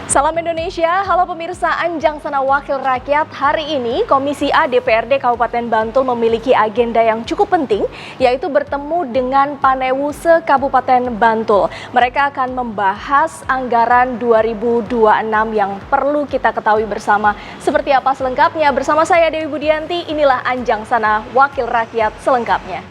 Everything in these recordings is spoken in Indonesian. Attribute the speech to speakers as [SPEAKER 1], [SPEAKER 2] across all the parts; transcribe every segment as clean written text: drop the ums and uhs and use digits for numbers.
[SPEAKER 1] Salam Indonesia, halo pemirsa Anjang Sana Wakil Rakyat. Hari ini Komisi A DPRD Kabupaten Bantul memiliki agenda yang cukup penting, yaitu bertemu dengan Panewu se-Kabupaten Bantul. Mereka akan membahas anggaran 2026 yang perlu kita ketahui bersama. Seperti apa selengkapnya? Bersama saya Dewi Budianti, inilah Anjang Sana Wakil Rakyat selengkapnya.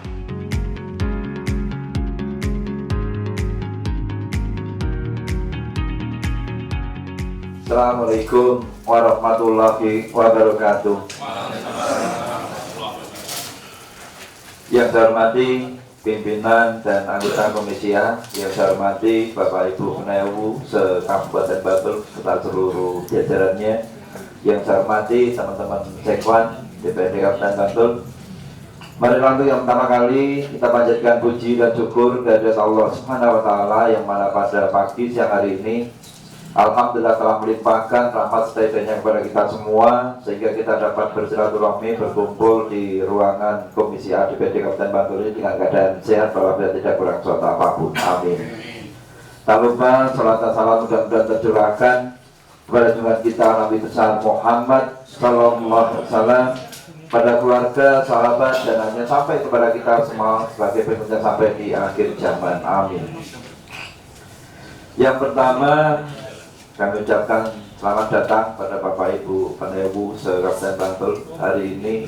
[SPEAKER 2] Assalamualaikum warahmatullahi wabarakatuh. Yang saya hormati pimpinan dan anggota Komisi A, yang saya hormati Bapak Ibu Panewu se-Kabupaten Bantul serta seluruh jajarannya, yang saya hormati teman-teman Sekwan DPRD Kabupaten Bantul. Mari langsung yang pertama kali kita panjatkan puji dan syukur kehadirat Allah Subhanahu wa Ta'ala yang mana pada pagi siang hari ini alhamdulillah telah melimpahkan rahmat setia kepada kita semua sehingga kita dapat bersilaturahmi berkumpul di ruangan Komisi A DPRD Kabupaten Bantul ini dengan keadaan sehat walafiat tidak kurang suatu apapun. Amin. Tak lupa salat dan salam mudah-mudahan tercurahkan kepada junjungan kita Nabi besar Muhammad sallallahu alaihi wasallam, pada keluarga, sahabat dan hanya sampai kepada kita semua sebagai pengikutnya sampai di akhir zaman. Amin. Yang pertama, kami ucapkan selamat datang pada Bapak Ibu Panewu se-Kabupaten Bantul. Hari ini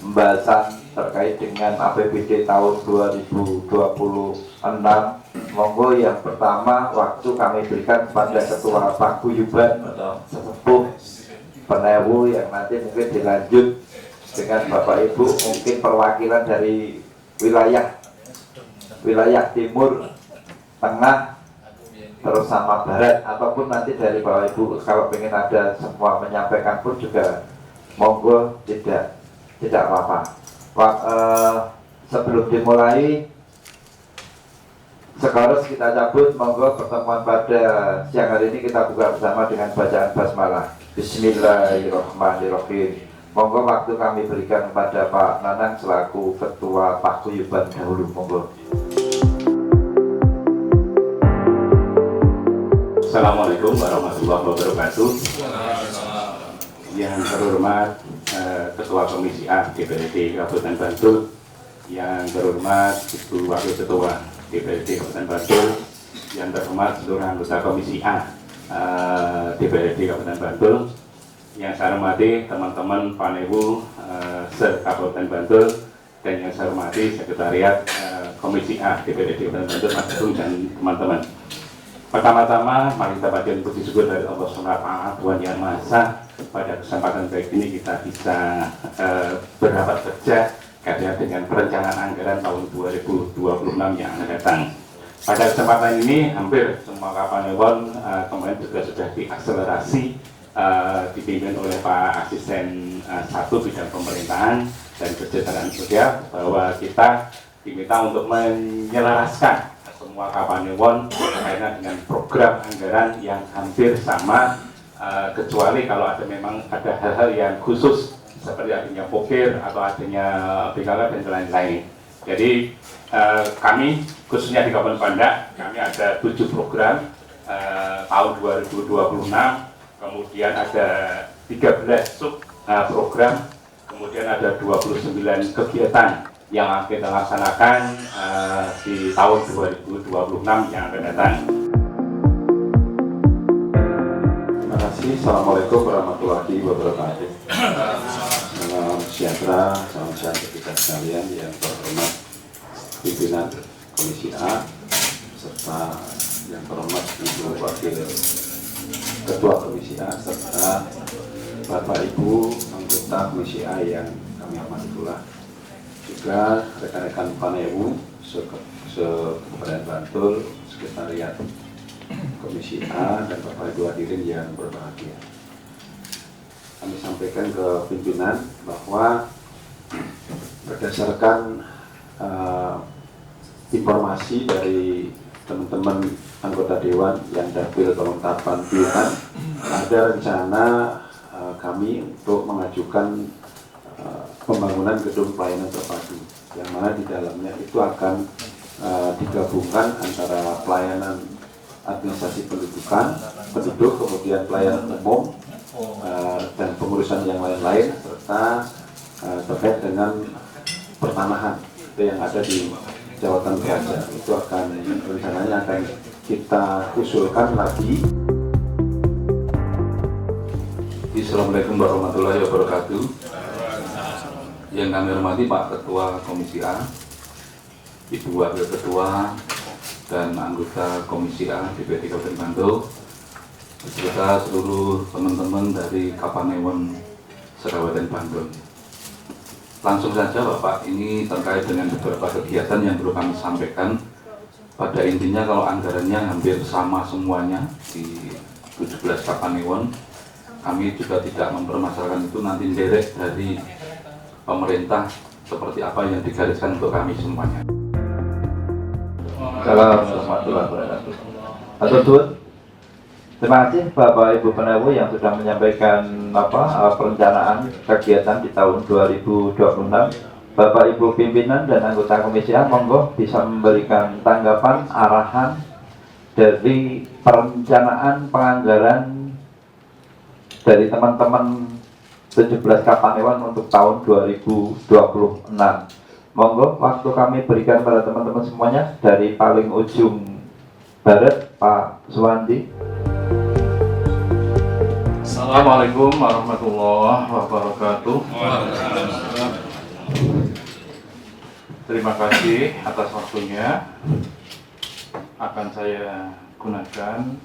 [SPEAKER 2] pembahasan terkait dengan APBD tahun 2026. Monggo yang pertama waktu kami berikan kepada Ketua Paguyuban atau Sesepuh Panewu yang nanti mungkin dilanjut dengan Bapak Ibu mungkin perwakilan dari wilayah timur, tengah, terus sama barat, ataupun nanti dari Bapak Ibu kalau ingin ada semua menyampaikan pun juga monggo, tidak apa-apa. Sebelum dimulai sekarang kita cabut, monggo pertemuan pada siang hari ini kita buka bersama dengan bacaan basmalah. Bismillahirrahmanirrahim. Monggo waktu kami berikan kepada Pak Nanang selaku Ketua Paguyuban dahulu, monggo.
[SPEAKER 3] Assalamualaikum warahmatullahi wabarakatuh. Yang terhormat Ketua Komisi A DPRD Kabupaten Bantul, yang terhormat Ibu Wakil Ketua DPRD Kabupaten Bantul, yang terhormat seluruh anggota Komisi A DPRD Kabupaten Bantul, yang saya hormati teman-teman Panewu se-Kabupaten Bantul, dan yang saya hormati Sekretariat Komisi A DPRD Kabupaten Bantul, Mas Agung dan teman-teman. Pertama-tama, mari kita panjatkan puji syukur dari Allah SWT, Tuhan Yang Maha Esa. Pada kesempatan baik ini kita bisa berapat kerja karena dengan perencanaan anggaran tahun 2026 yang akan datang. Pada kesempatan ini, hampir semua Kapanewon kemarin juga sudah diakselerasi, dipimpin oleh Pak Asisten 1 Bidang Pemerintahan dan Kesejahteraan Sosial, bahwa kita diminta untuk menyelaraskan semua Kapanewon berkaitan dengan program anggaran yang hampir sama, kecuali kalau memang ada hal-hal yang khusus seperti adanya pokir atau adanya BKK dan lain-lain. Jadi kami khususnya di Kabupaten Pandak, kami ada 7 program tahun 2026, kemudian ada 13 sub program, kemudian ada 29 kegiatan yang akan kita laksanakan di tahun 2026 yang akan datang.
[SPEAKER 2] Terima kasih. Assalamualaikum warahmatullahi wabarakatuh. Salam sejahtera, salam sehat kita sekalian yang terhormat pimpinan Komisi A serta yang terhormat Ibu Wakil Ketua Komisi A serta Bapak Ibu anggota Komisi A yang kami hormati pula, juga rekan-rekan Panewu se-Kabupaten Bantul, Sekretariat Komisi A dan Bapak Ibu hadirin yang berbahagia. Kami sampaikan ke pimpinan bahwa berdasarkan informasi dari teman-teman anggota Dewan yang dapil kelengkapan pilihan, ada rencana kami untuk mengajukan pembangunan gedung pelayanan terpadu, yang mana di dalamnya itu akan digabungkan antara pelayanan
[SPEAKER 3] administrasi pendudukan, penduduk, kemudian pelayanan umum, dan pengurusan yang lain-lain, serta terkait dengan pertanahan yang ada di Jabatan Raja. Itu rencananya akan kita usulkan lagi.
[SPEAKER 4] Assalamualaikum warahmatullahi wabarakatuh. Yang kami hormati Pak Ketua Komisi A, Ibu Wakil Ketua dan anggota Komisi A DPRD Kabupaten Bantul, beserta seluruh teman-teman dari Kapanewon Kabupaten Bantul. Langsung saja Bapak, ini terkait dengan beberapa kegiatan yang perlu kami sampaikan. Pada intinya kalau anggarannya hampir sama semuanya di 17 Kapanewon, kami juga tidak mempermasalahkan itu, nanti derek dari pemerintah seperti apa yang digariskan untuk kami semuanya.
[SPEAKER 2] Assalamualaikum warahmatullahi wabarakatuh. Atur. Terima kasih Bapak Ibu Penewu yang sudah menyampaikan perencanaan kegiatan di tahun 2026. Bapak Ibu pimpinan dan anggota Komisi A, monggo bisa memberikan tanggapan arahan dari perencanaan penganggaran dari teman-teman 17 Kapanewon untuk tahun 2026. Monggo, waktu kami berikan pada teman-teman semuanya. Dari paling ujung barat, Pak Suwandi.
[SPEAKER 4] Assalamualaikum warahmatullahi wabarakatuh. Terima kasih atas waktunya. Akan saya gunakan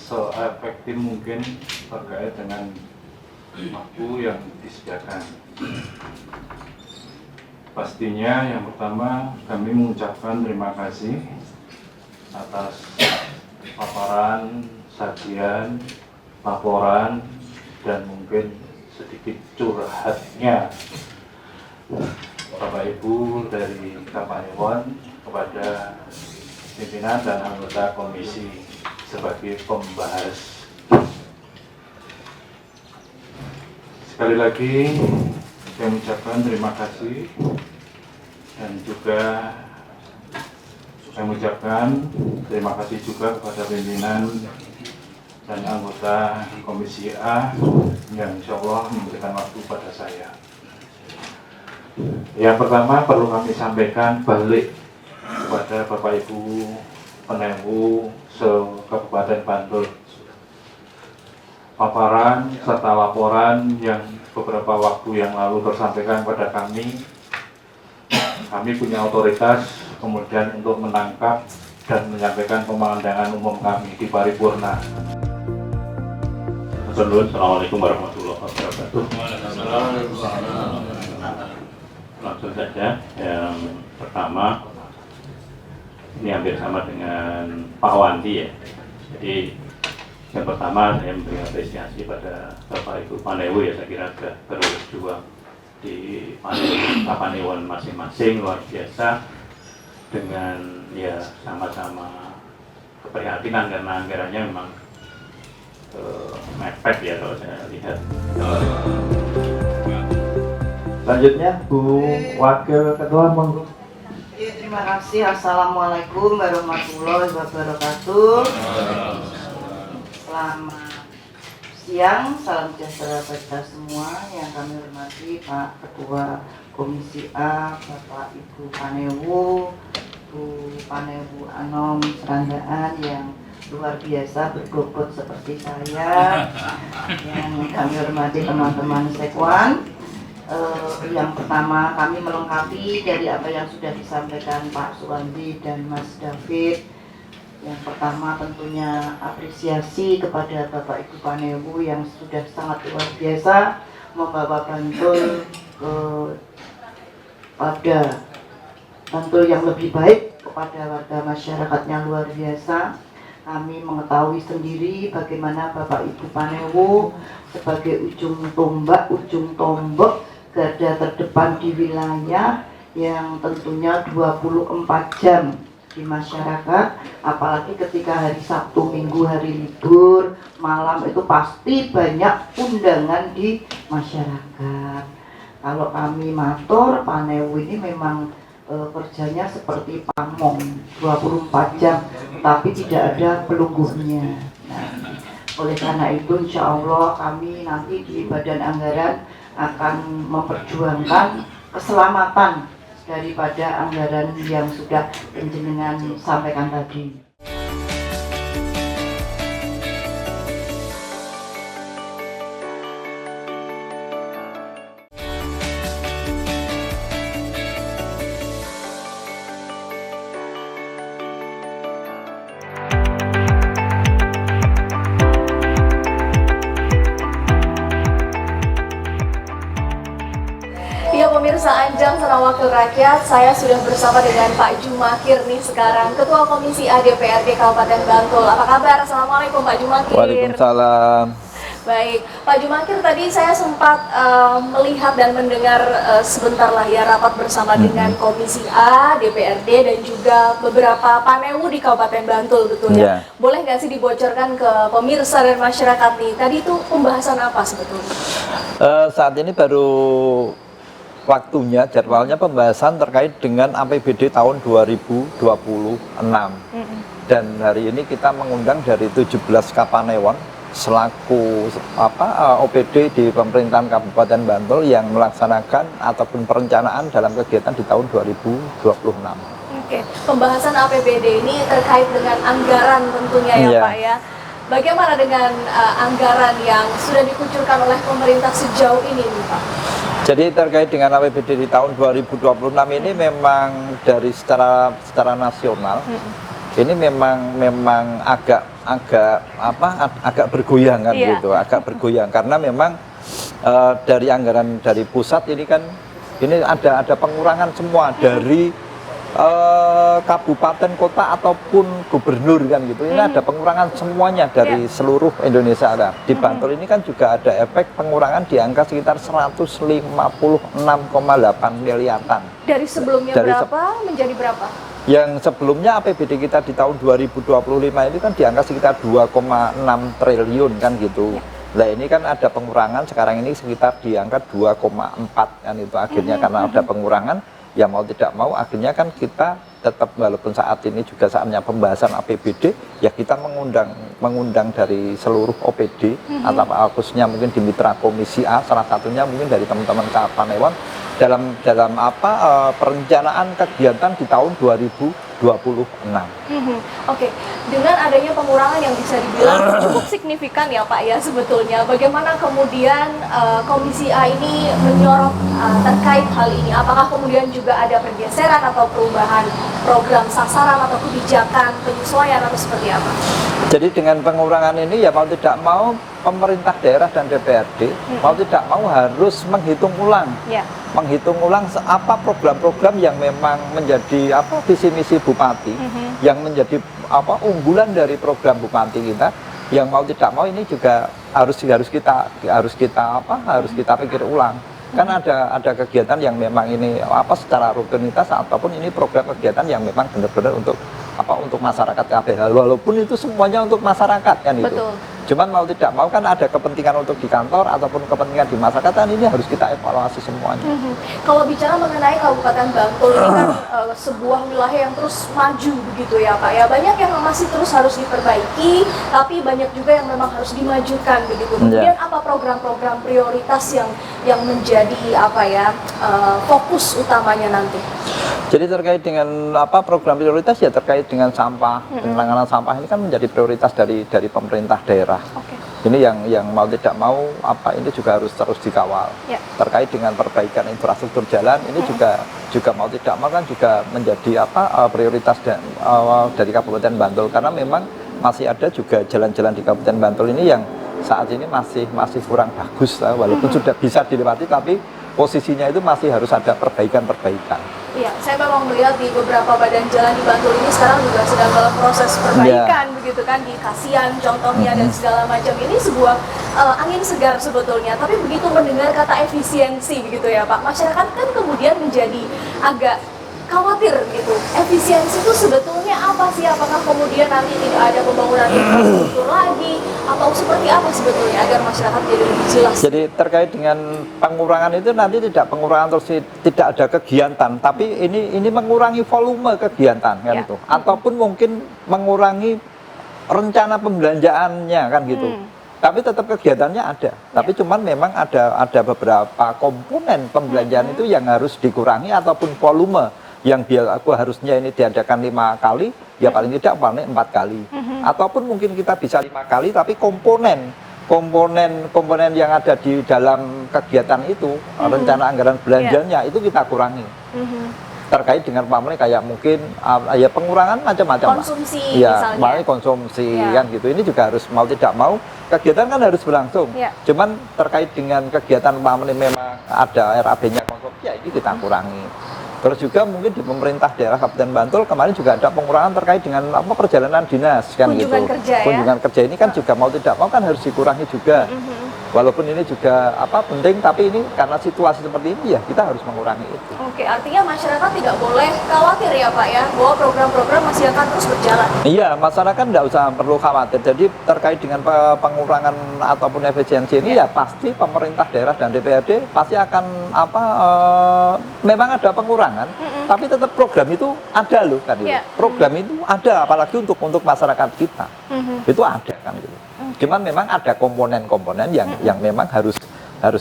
[SPEAKER 4] seefektif mungkin terkait dengan waktu yang disediakan. Pastinya yang pertama kami mengucapkan terima kasih atas paparan, sajian, laporan, dan mungkin sedikit curhatnya Bapak Ibu dari Kapanewon kepada pimpinan dan anggota komisi sebagai pembahas. Sekali lagi saya mengucapkan terima kasih, dan juga saya mengucapkan terima kasih juga kepada pimpinan dan anggota Komisi A yang insya Allah memberikan waktu pada saya. Yang pertama perlu kami sampaikan balik kepada Bapak Ibu Penewu se-Kabupaten Bantul. Paparan serta laporan yang beberapa waktu yang lalu tersampaikan pada kami punya otoritas kemudian untuk menangkap dan menyampaikan pemandangan umum kami di paripurna.
[SPEAKER 3] Assalamualaikum warahmatullahi wabarakatuh. Langsung saja, yang pertama ini hampir sama dengan Pak Wandi ya. Jadi yang pertama saya memberi apresiasi pada Bapak Ibu Panewu ya, saya kira sudah berjuang di Kapanewon masing-masing luar biasa dengan ya sama-sama keprihatinan karena anggarannya memang mepet ya kalau saya lihat.
[SPEAKER 2] Selanjutnya Bu Wakil Ketua, monggo.
[SPEAKER 5] Terima kasih. Assalamualaikum warahmatullahi wabarakatuh. Selamat siang, salam sejahtera bagi kita semua. Yang kami hormati Pak Ketua Komisi A, Bapak Ibu Panewu, Bu Panewu Anom Serandaan yang luar biasa berbobot seperti saya. Yang kami hormati teman-teman Sekwan. Yang pertama kami melengkapi dari apa yang sudah disampaikan Pak Suwandi dan Mas David. Yang pertama tentunya apresiasi kepada Bapak Ibu Panewu yang sudah sangat luar biasa membawa Bantul pada Bantul yang lebih baik kepada warga masyarakatnya, luar biasa. Kami mengetahui sendiri bagaimana Bapak Ibu Panewu sebagai ujung tombak garda terdepan di wilayah yang tentunya 24 jam di masyarakat, apalagi ketika hari Sabtu, Minggu, hari libur, malam itu pasti banyak undangan di masyarakat. Kalau kami matur, Panewu ini memang kerjanya seperti pamong 24 jam tapi tidak ada pelungguhnya. Nah, oleh karena itu insya Allah kami nanti di Badan Anggaran akan memperjuangkan keselamatan daripada anggaran yang sudah penjenengan sampaikan tadi.
[SPEAKER 1] Ya pemirsa Anjang Sana Wakil Rakyat, saya sudah bersama dengan Pak Jumakir nih sekarang, Ketua Komisi A DPRD Kabupaten Bantul. Apa kabar? Assalamualaikum Pak Jumakir.
[SPEAKER 2] Waalaikumsalam.
[SPEAKER 1] Baik, Pak Jumakir, tadi saya sempat melihat dan mendengar sebentar lah ya rapat bersama dengan Komisi A, DPRD dan juga beberapa panewu di Kabupaten Bantul, betul ya? Boleh nggak sih dibocorkan ke pemirsa dan masyarakat nih, tadi itu pembahasan apa sebetulnya?
[SPEAKER 6] Saat ini baru waktunya, jadwalnya pembahasan terkait dengan APBD tahun 2026. Dan hari ini kita mengundang dari 17 Kapanewon selaku OPD di pemerintahan Kabupaten Bantul yang melaksanakan ataupun perencanaan dalam kegiatan di tahun 2026.
[SPEAKER 1] Oke, pembahasan APBD ini terkait dengan anggaran tentunya ya Pak ya. Bagaimana dengan anggaran yang sudah dikucurkan oleh pemerintah sejauh ini nih Pak?
[SPEAKER 6] Jadi terkait dengan APBD di tahun 2026 ini memang dari secara nasional ini memang agak bergoyang kan gitu, agak bergoyang karena memang dari anggaran dari pusat ini kan ini ada pengurangan semua dari kabupaten, kota ataupun gubernur kan gitu. Ini ada pengurangan semuanya dari seluruh Indonesia. Nah, di Bantul ini kan juga ada efek pengurangan di angka sekitar 156,8 miliaran.
[SPEAKER 1] Dari sebelumnya berapa menjadi berapa?
[SPEAKER 6] Yang sebelumnya APBD kita di tahun 2025 ini kan di angka sekitar 2,6 triliun kan gitu. Nah ini kan ada pengurangan sekarang ini sekitar di angka 2,4 kan itu akhirnya karena ada pengurangan. Ya mau tidak mau akhirnya kan kita tetap walaupun saat ini juga saatnya pembahasan APBD ya kita mengundang dari seluruh OPD atau khususnya mungkin di mitra Komisi A salah satunya mungkin dari teman-teman Kapanewon dalam perencanaan kegiatan di tahun 2026.
[SPEAKER 1] Oke, dengan adanya pengurangan yang bisa dibilang cukup signifikan ya Pak ya sebetulnya. Bagaimana kemudian Komisi A ini menyorot terkait hal ini? Apakah kemudian juga ada pergeseran atau perubahan program sasaran atau kebijakan penyesuaian atau seperti apa?
[SPEAKER 6] Jadi dengan pengurangan ini ya mau tidak mau pemerintah daerah dan DPRD mau tidak mau harus menghitung ulang. Menghitung ulang apa program-program yang memang menjadi visi misi bupati yang menjadi unggulan dari program bupati kita yang mau tidak mau ini juga harus kita pikir ulang kan ada kegiatan yang memang ini secara rutinitas ataupun ini program kegiatan yang memang benar-benar untuk masyarakat KBH walaupun itu semuanya untuk masyarakat kan itu.
[SPEAKER 1] Betul.
[SPEAKER 6] Cuman mau tidak mau kan ada kepentingan untuk di kantor ataupun kepentingan di masyarakat kan ini harus kita evaluasi semuanya.
[SPEAKER 1] Kalau bicara mengenai Kabupaten Bantul ini kan sebuah wilayah yang terus maju begitu ya Pak ya. Banyak yang masih terus harus diperbaiki, tapi banyak juga yang memang harus dimajukan begitu. Kemudian apa program-program prioritas yang menjadi fokus utamanya nanti?
[SPEAKER 6] Jadi terkait dengan program prioritas ya terkait dengan sampah, penanganan sampah ini kan menjadi prioritas dari pemerintah daerah. Ini yang mau tidak mau ini juga harus terus dikawal. Terkait dengan perbaikan infrastruktur jalan ini juga mau tidak mau kan juga menjadi prioritas dari Kabupaten Bantul karena memang masih ada juga jalan-jalan di Kabupaten Bantul ini yang saat ini masih kurang bagus walaupun sudah bisa dilewati tapi posisinya itu masih harus ada perbaikan-perbaikan.
[SPEAKER 1] Iya, saya memang melihat di beberapa badan jalan di Bantul ini sekarang juga sedang dalam proses perbaikan begitu kan di Kasian contohnya dan segala macam. Ini sebuah angin segar sebetulnya, tapi begitu mendengar kata efisiensi begitu ya Pak, masyarakat kan kemudian menjadi agak khawatir gitu. Efisiensi itu sebetulnya apa sih? Apakah kemudian nanti tidak ada pembangunan infrastruktur lagi atau seperti apa sebetulnya agar masyarakat jadi lebih jelas?
[SPEAKER 6] Jadi terkait dengan pengurangan itu nanti tidak pengurangan terus tidak ada kegiatan, tapi ini mengurangi volume kegiatan kan
[SPEAKER 1] Ya.
[SPEAKER 6] itu, ataupun mungkin mengurangi rencana pembelanjaannya kan gitu. Tapi tetap kegiatannya ada. Tapi cuman memang ada beberapa komponen pembelanjaan itu yang harus dikurangi ataupun volume yang aku harusnya ini diadakan 5 kali, ya paling tidak paling 4 kali. Ataupun mungkin kita bisa 5 kali, tapi komponen yang ada di dalam kegiatan itu, rencana anggaran belanjanya itu kita kurangi. Terkait dengan pamrih kayak mungkin ya pengurangan macam-macam
[SPEAKER 1] Konsumsi
[SPEAKER 6] ya,
[SPEAKER 1] misalnya.
[SPEAKER 6] makanya konsumsi
[SPEAKER 1] Ya.
[SPEAKER 6] kan gitu. Ini juga harus mau tidak mau kegiatan kan harus berlangsung.
[SPEAKER 1] Ya.
[SPEAKER 6] Cuman terkait dengan kegiatan pamrih memang ada RAB-nya konsumsi ya ini kita kurangi. Terus juga mungkin di pemerintah daerah Kabupaten Bantul kemarin juga ada pengurangan terkait dengan perjalanan dinas kan
[SPEAKER 1] Kunjungan
[SPEAKER 6] gitu.
[SPEAKER 1] kerja, ya.
[SPEAKER 6] Kunjungan kerja ini kan juga mau tidak mau kan harus dikurangi juga. Walaupun ini juga penting, tapi ini karena situasi seperti ini ya kita harus mengurangi itu.
[SPEAKER 1] Oke, artinya masyarakat tidak boleh khawatir ya Pak ya, bahwa program-program masih akan terus berjalan.
[SPEAKER 6] Iya, masyarakat tidak usah perlu khawatir. Jadi terkait dengan pengurangan ataupun efisiensi ini ya pasti pemerintah daerah dan DPRD pasti akan memang ada pengurangan, tapi tetap program itu ada loh kan gitu.
[SPEAKER 1] Ya.
[SPEAKER 6] Program itu ada, apalagi untuk masyarakat kita itu ada kan gitu. Cuman memang ada komponen-komponen yang memang harus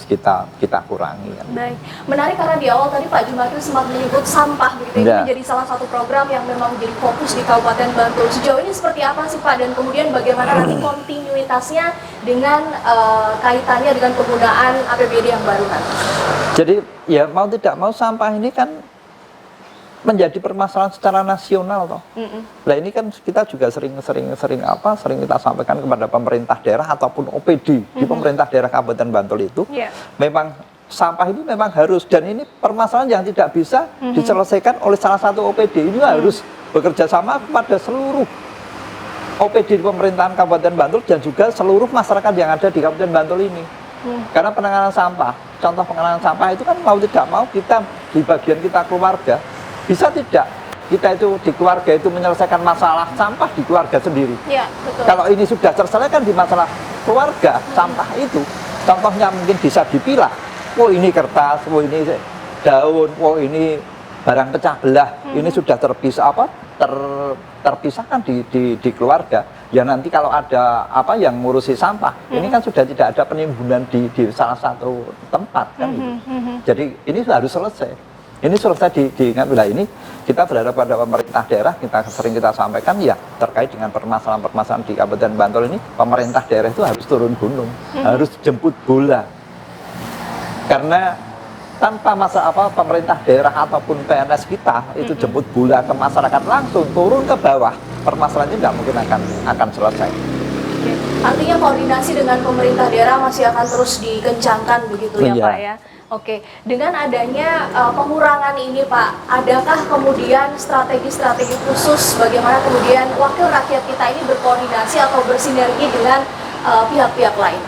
[SPEAKER 6] kita kurangi kan.
[SPEAKER 1] Baik, menarik karena di awal tadi Pak Jumakir sempat menyebut sampah begitu, ini
[SPEAKER 6] Ya.
[SPEAKER 1] menjadi salah satu program yang memang menjadi fokus di Kabupaten Bantul. Sejauh ini seperti apa sih Pak, dan kemudian bagaimana nanti kontinuitasnya dengan kaitannya dengan penggunaan APBD yang baru nanti?
[SPEAKER 6] Jadi ya mau tidak mau sampah ini kan menjadi permasalahan secara nasional toh. Nah ini kan kita juga sering kita sampaikan kepada pemerintah daerah ataupun OPD di pemerintah daerah Kabupaten Bantul itu, memang sampah ini memang harus, dan ini permasalahan yang tidak bisa diselesaikan oleh salah satu OPD. Ini harus bekerja sama kepada seluruh OPD di pemerintahan Kabupaten Bantul dan juga seluruh masyarakat yang ada di Kabupaten Bantul ini. Karena penanganan sampah, contoh penanganan sampah itu kan mau tidak mau kita di bagian kita keluarga, bisa tidak kita itu di keluarga itu menyelesaikan masalah sampah di keluarga sendiri.
[SPEAKER 1] Ya, betul.
[SPEAKER 6] Kalau ini sudah terselesaikan di masalah keluarga, sampah itu contohnya mungkin bisa dipilah. Oh ini kertas, oh ini daun, oh ini barang pecah belah, ini sudah terpisahkan di keluarga. Ya nanti kalau ada yang ngurusi sampah, ini kan sudah tidak ada penimbunan di salah satu tempat kan gitu. Jadi ini harus selesai. Ini selesai diingat wilayah ini, kita berharap pada pemerintah daerah, kita sampaikan ya terkait dengan permasalahan di Kabupaten Bantul ini, pemerintah daerah itu harus turun gunung, harus jemput bola. Karena tanpa pemerintah daerah ataupun PNS kita itu jemput bola ke masyarakat langsung turun ke bawah, permasalahan ini tidak mungkin akan selesai.
[SPEAKER 1] Oke. Artinya koordinasi dengan pemerintah daerah masih akan terus dikencangkan begitu ya
[SPEAKER 6] Iya.
[SPEAKER 1] Pak ya. Oke, dengan adanya pengurangan ini Pak, adakah kemudian strategi-strategi khusus bagaimana kemudian wakil rakyat kita ini berkoordinasi atau bersinergi dengan pihak-pihak lain?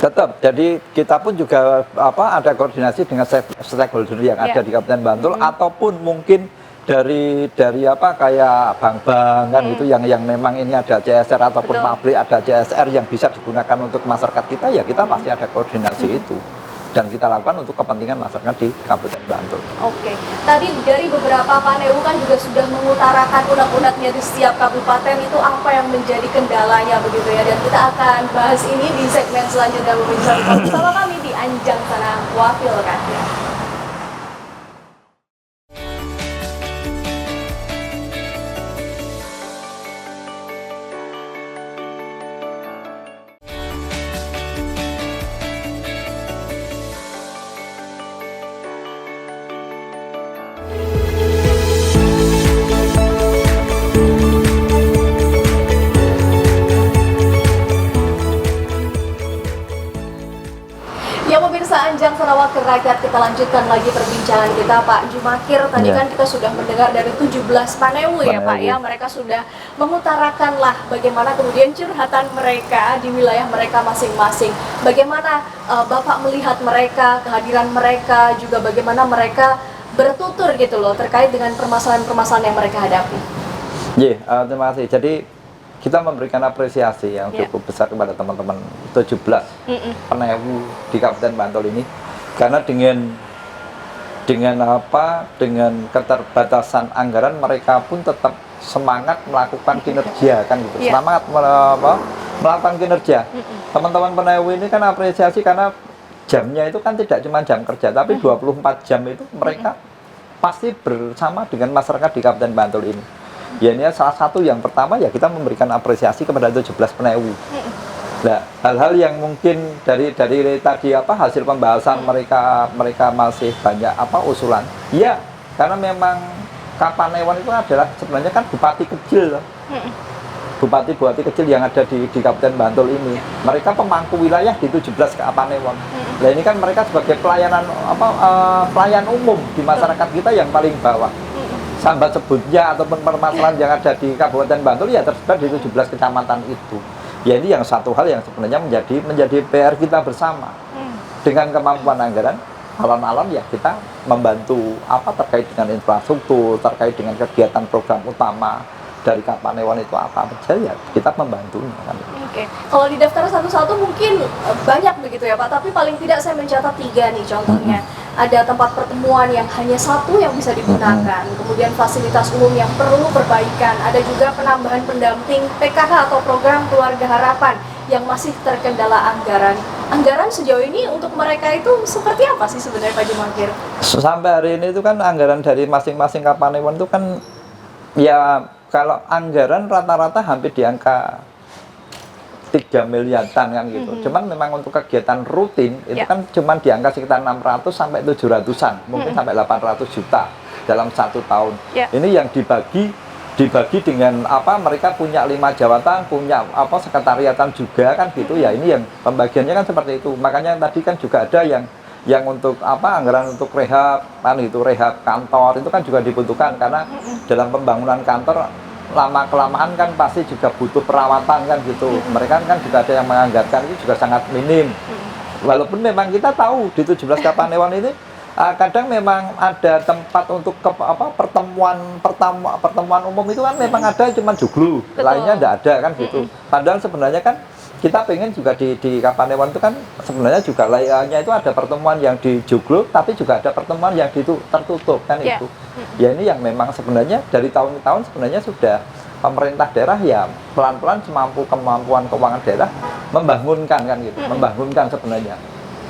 [SPEAKER 6] Tetap, jadi kita pun juga ada koordinasi dengan stakeholder yang ada di Kabupaten Bantul, ataupun mungkin dari kayak bank-bank kan itu yang memang ini ada CSR ataupun pabrik ada CSR yang bisa digunakan untuk masyarakat kita, ya kita pasti ada koordinasi itu. Dan kita lakukan untuk kepentingan masyarakat di Kabupaten Bantul.
[SPEAKER 1] Oke, tadi dari beberapa panewu kan juga sudah mengutarakan unek-uneknya di setiap kabupaten itu apa yang menjadi kendalanya begitu ya, dan kita akan bahas ini di segmen selanjutnya pemirsa. Bersama kami di Anjang Sana Wakil Rakyat. Ya pemirsa Anjang Sana Wakil Rakyat, kita lanjutkan lagi perbincangan kita Pak Jumakir. Tadi kan kita sudah mendengar dari 17 panewu ya Pak ya. Mereka sudah mengutarakan lah bagaimana kemudian curhatan mereka di wilayah mereka masing-masing. Bagaimana Bapak melihat mereka, kehadiran mereka, juga bagaimana mereka bertutur gitu loh terkait dengan permasalahan-permasalahan yang mereka hadapi.
[SPEAKER 6] Terima kasih. Jadi kita memberikan apresiasi yang cukup besar kepada teman-teman 17 penewu di Kabupaten Bantul ini, karena dengan keterbatasan anggaran mereka pun tetap semangat melakukan kinerja kan gitu. Semangat melakukan kinerja. Teman-teman penewu ini kan apresiasi karena jamnya itu kan tidak cuma jam kerja, tapi 24 jam itu mereka pasti bersama dengan masyarakat di Kabupaten Bantul ini. Ya, ini salah satu yang pertama ya kita memberikan apresiasi kepada 17 penewu. Nah, hal-hal yang mungkin dari tadi hasil pembahasan mereka masih banyak usulan. Ya, karena memang Kapanewon itu adalah sebenarnya kan bupati kecil. Bupati kecil yang ada di Kabupaten Bantul ini. Mereka pemangku wilayah di 17 Kapanewon. Nah, ini kan mereka sebagai pelayan umum di masyarakat kita yang paling bawah. Sambat sebutnya ataupun permasalahan yang ada di Kabupaten Bantul ya tersebar di 17 kecamatan itu. Ya, ini yang satu hal yang sebenarnya menjadi PR kita bersama. Dengan kemampuan anggaran, alon-alon ya kita membantu terkait dengan infrastruktur, terkait dengan kegiatan program utama dari Kapanewon itu apa saja ya kita membantunya kan.
[SPEAKER 1] Oke. Kalau di daftar satu-satu mungkin banyak begitu ya Pak, tapi paling tidak saya mencatat 3 nih contohnya. Ada tempat pertemuan yang hanya satu yang bisa digunakan, kemudian fasilitas umum yang perlu perbaikan, ada juga penambahan pendamping PKH atau program keluarga harapan yang masih terkendala anggaran. Anggaran sejauh ini untuk mereka itu seperti apa sih sebenarnya Pak Jumakir?
[SPEAKER 6] Sampai hari ini itu kan anggaran dari masing-masing Kapanewon itu kan ya kalau anggaran rata-rata hampir di angka 3 miliaran kan gitu. Cuman memang untuk kegiatan rutin itu kan cuman di angka sekitar 600 sampai 700-an, mungkin sampai 800 juta dalam 1 tahun. Ini yang dibagi dengan mereka punya 5 jabatan, punya sekretariatan juga kan gitu ya. Ini yang pembagiannya kan seperti itu. Makanya tadi kan juga ada yang untuk anggaran untuk rehab kan itu, rehab kantor itu kan juga dibutuhkan karena dalam pembangunan kantor lama-kelamaan kan pasti juga butuh perawatan kan gitu. Mereka kan juga ada yang menganggarkan itu juga sangat minim. Walaupun memang kita tahu di 17 Kapanewon ini kadang memang ada tempat untuk pertemuan umum itu kan memang ada cuma joglo, lainnya tidak ada kan gitu. Padahal sebenarnya kan kita pengen juga di Kapanewon itu kan sebenarnya juga layaknya itu ada pertemuan yang di joglo, tapi juga ada pertemuan yang tertutup kan itu. Ya, ini yang memang sebenarnya dari tahun ke tahun sebenarnya sudah pemerintah daerah ya pelan-pelan semampu kemampuan keuangan daerah membangunkan kan gitu, membangunkan sebenarnya.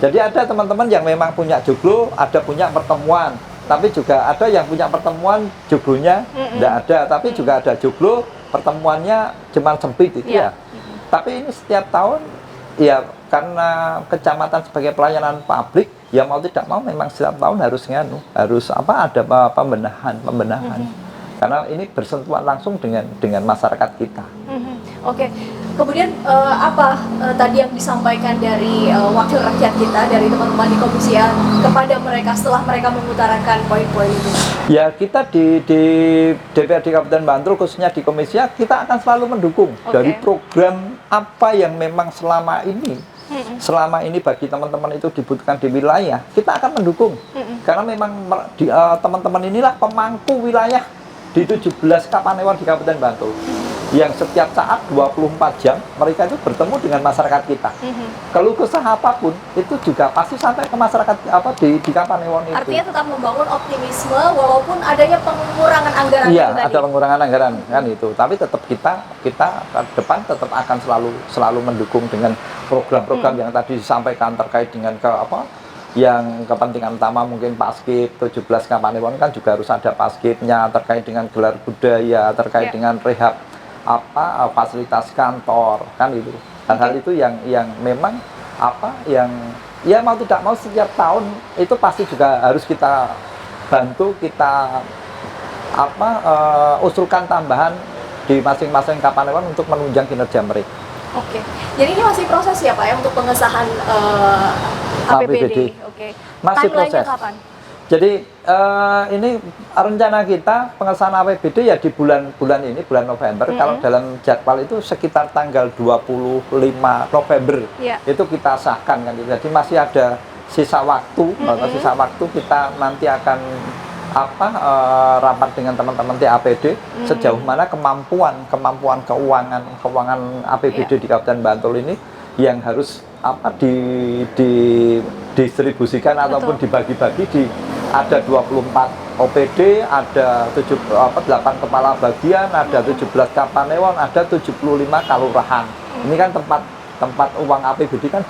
[SPEAKER 6] Jadi ada teman-teman yang memang punya joglo, ada punya pertemuan, tapi juga ada yang punya pertemuan joglonya tidak ada, tapi juga ada joglo pertemuannya cuma sempit itu ya. Tapi ini setiap tahun ya karena kecamatan sebagai pelayanan publik ya mau tidak mau memang setiap tahun harus ada pembenahan karena ini bersentuhan langsung dengan masyarakat kita.
[SPEAKER 1] Oke. Kemudian tadi yang disampaikan dari wakil rakyat kita, dari teman-teman di Komisi A kepada mereka setelah mereka mengutarakan poin-poin itu? Ya,
[SPEAKER 6] kita di DPRD Kabupaten Bantul khususnya di Komisi A kita akan selalu mendukung dari program apa yang memang selama ini bagi teman-teman itu dibutuhkan di wilayah, kita akan mendukung. Karena memang teman-teman inilah pemangku wilayah di 17 Kapanewon di Kabupaten Bantul. Yang setiap saat 24 jam mereka itu bertemu dengan masyarakat kita. Keluh kesah apapun itu juga pasti sampai ke masyarakat di Kapanewon itu.
[SPEAKER 1] Artinya tetap membangun optimisme walaupun adanya pengurangan anggaran.
[SPEAKER 6] Iya, ada pengurangan anggaran kan itu. Tapi tetap kita ke depan tetap akan selalu mendukung dengan program-program yang tadi disampaikan terkait dengan yang kepentingan utama mungkin Paskib 17 Kapanewon kan juga harus ada Paskibnya terkait dengan gelar budaya, terkait dengan rehab fasilitas kantor kan itu. Hal-hal itu yang memang yang ya mau tidak mau setiap tahun itu pasti juga harus kita bantu, kita usulkan tambahan di masing-masing Kapanewon untuk menunjang kinerja mereka.
[SPEAKER 1] Oke. Jadi ini masih proses ya Pak ya untuk pengesahan APBD. Oke.
[SPEAKER 6] Masih proses.
[SPEAKER 1] Kapan?
[SPEAKER 6] Jadi ini rencana kita pengesahan APBD ya di bulan November. Kalau dalam jadwal itu sekitar tanggal 25 November itu kita sahkan kan. Jadi masih ada sisa waktu. Sisa waktu kita nanti akan rapat dengan teman-teman TAPD sejauh mana kemampuan keuangan APBD di Kabupaten Bantul ini yang harus didistribusikan ataupun dibagi-bagi di ada 24 OPD, ada 8 kepala bagian, ada 17 Kapanewon, ada 75 kalurahan. Ini kan tempat uang APBD kan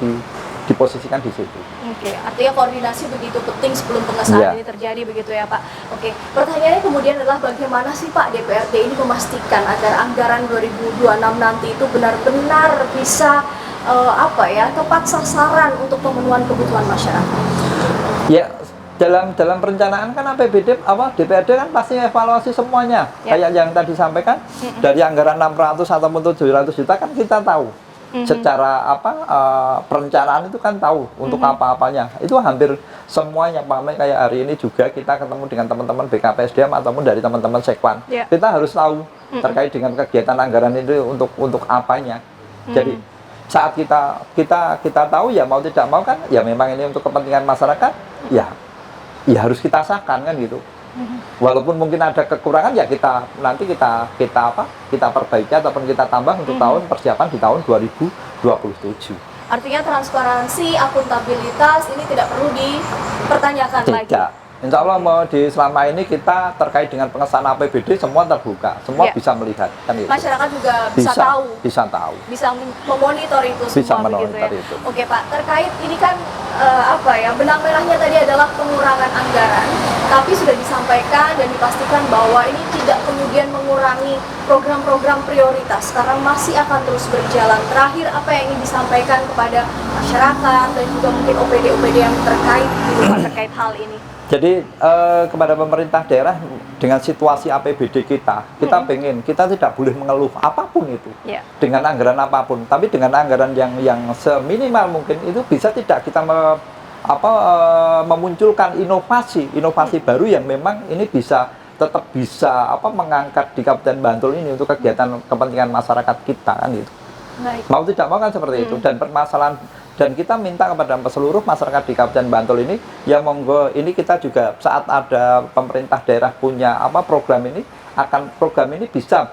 [SPEAKER 6] diposisikan di situ.
[SPEAKER 1] Oke, artinya koordinasi begitu penting sebelum pengesahan ini terjadi begitu ya Pak. Oke, pertanyaannya kemudian adalah bagaimana sih Pak DPRD ini memastikan agar anggaran 2026 nanti itu benar-benar bisa tepat sasaran untuk pemenuhan kebutuhan masyarakat? Ya,
[SPEAKER 6] dalam perencanaan kan APBD DPRD kan pasti evaluasi semuanya. Kayak yang tadi sampaikan dari anggaran 600 ataupun 700 juta kan kita tahu. Secara perencanaan itu kan tahu untuk apa-apanya. Itu hampir semuanya Pak. Kayak hari ini juga kita ketemu dengan teman-teman BKPSDM ataupun dari teman-teman Sekwan. Kita harus tahu terkait dengan kegiatan anggaran itu untuk apanya. Jadi saat kita tahu ya mau tidak mau kan ya memang ini untuk kepentingan masyarakat ya harus kita sahkan kan gitu. Walaupun mungkin ada kekurangan ya kita perbaiki ataupun kita tambah untuk tahun persiapan di tahun 2027.
[SPEAKER 1] Artinya transparansi, akuntabilitas ini tidak perlu dipertanyakan lagi.
[SPEAKER 6] Tidak. Insya Allah selama ini kita terkait dengan pengesahan APBD semua terbuka, semua bisa melihat kan itu.
[SPEAKER 1] Masyarakat juga bisa tahu, bisa memonitor itu semua begitu ya. Oke Pak, terkait ini kan benang merahnya tadi adalah pengurangan anggaran, tapi sudah disampaikan dan dipastikan bahwa ini tidak kemudian mengurangi program-program prioritas karena masih akan terus berjalan. Terakhir apa yang ingin disampaikan kepada masyarakat dan juga mungkin OPD-OPD yang terkait hal ini?
[SPEAKER 6] Jadi kepada pemerintah daerah dengan situasi APBD kita tidak boleh mengeluh apapun itu dengan anggaran apapun, tapi dengan anggaran yang seminimal mungkin itu bisa tidak kita memunculkan inovasi baru yang memang ini tetap bisa mengangkat di Kabupaten Bantul ini untuk kegiatan kepentingan masyarakat kita kan gitu. Mau tidak mau kan seperti itu dan permasalahan. Dan kita minta kepada seluruh masyarakat di Kabupaten Bantul ini, ya monggo ini kita juga saat ada pemerintah daerah punya program ini bisa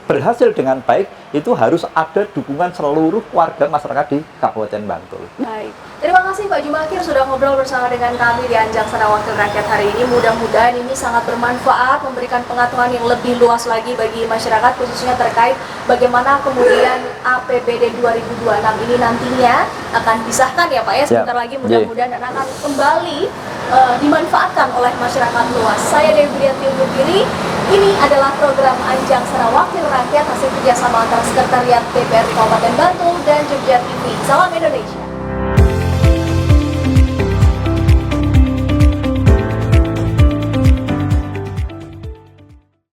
[SPEAKER 6] berhasil dengan baik, itu harus ada dukungan seluruh warga masyarakat di Kabupaten Bantul.
[SPEAKER 1] Baik, terima kasih Pak Jumakir sudah ngobrol bersama dengan kami di Anjang Sana Wakil Rakyat hari ini. Mudah-mudahan ini sangat bermanfaat, memberikan pengetahuan yang lebih luas lagi bagi masyarakat, khususnya terkait bagaimana kemudian APBD 2026 ini nantinya akan disahkan ya Pak ya, sebentar lagi mudah-mudahan dan akan kembali dimanfaatkan oleh masyarakat luas. Saya Dewi Brianti undur diri. Ini adalah program Anjang Sana Wakil Rakyat hasil kerjasama antara Sekretariat DPRD Kabupaten Bantul dan Jogja TV. Salam Indonesia.